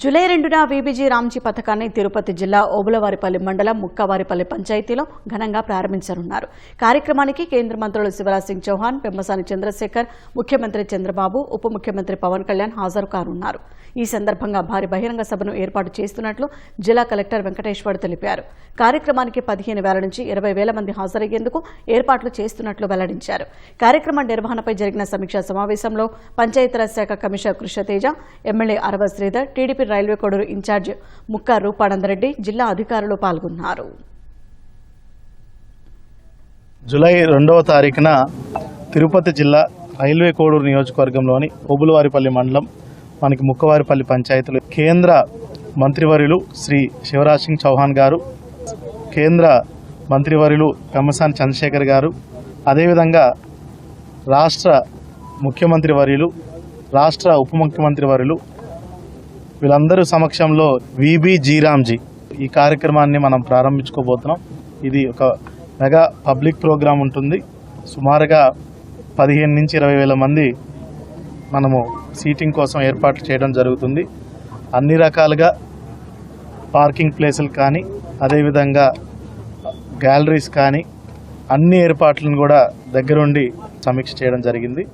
July 2న VBG Ramji పథకాన్ని తిరుపతి జిల్లా ఓబులవారిపల్లి మండలం ముక్కవారిపల్లి పంచాయతీలో ఘనంగా ప్రారంభించనున్నారు. కార్యక్రమానికి కేంద్ర మంత్రులు శివరాజ్ సింగ్ చౌహాన్, పెమ్మసాని చంద్రశేఖర్, ముఖ్యమంత్రి చంద్రబాబు, ఉప ముఖ్యమంత్రి పవన్ కళ్యాణ్ హాజరు కానున్నారు. ఈ సందర్భంగా భారీ బహిరంగ సభను ఏర్పాటు చేస్తున్నట్లు జిల్లా కలెక్టర్ వెంకటేశ్వర్ తెలిపారు. కార్యక్రమానికి 15,000 నుంచి 20,000 మంది హాజరయ్యేందుకు ఏర్పాట్లు చేస్తున్నట్లు వెల్లడించారు. కార్యక్రమ నిర్వహణపై జరిగిన సమీక్షా సమావేశంలో పంచాయతీరాజ్ శాఖ కమిషనర్ కృష్ణతేజ, ఎమ్మెల్యే అరవ Sridhar, TDP railway Koduru incharge ముక్క రూపానందరెడ్డి, జిల్లా అధికారులు పాల్గొన్నారు. జూలై 2వ తారీఖున తిరుపతి జిల్లా రైల్వే కోడూరు నియోజకవర్గంలోని ఓబులవారిపల్లి మండలం మనకి ముక్కవారిపల్లి పంచాయతీలో కేంద్ర మంత్రివర్యులు శ్రీ శివరాజ్ సింగ్ చౌహాన్ గారు, కేంద్ర మంత్రివర్యులు పెమ్మసాని చంద్రశేఖర్ గారు, అదేవిధంగా రాష్ట్ర ముఖ్యమంత్రి వర్యులు, రాష్ట్ర ఉప ముఖ్యమంత్రి వర్యులు వీళ్ళందరూ సమక్షంలో వీబీజీ రామ్జీ ఈ కార్యక్రమాన్ని మనం ప్రారంభించుకోబోతున్నాం. ఇది ఒక మెగా పబ్లిక్ ప్రోగ్రాం ఉంటుంది. సుమారుగా 15 నుంచి 20,000 మంది మనము సీటింగ్ కోసం ఏర్పాట్లు చేయడం జరుగుతుంది. అన్ని రకాలుగా పార్కింగ్ ప్లేసులు కానీ, అదేవిధంగా గ్యాలరీస్ కానీ అన్ని ఏర్పాట్లను కూడా దగ్గరుండి సమీక్ష చేయడం జరిగింది.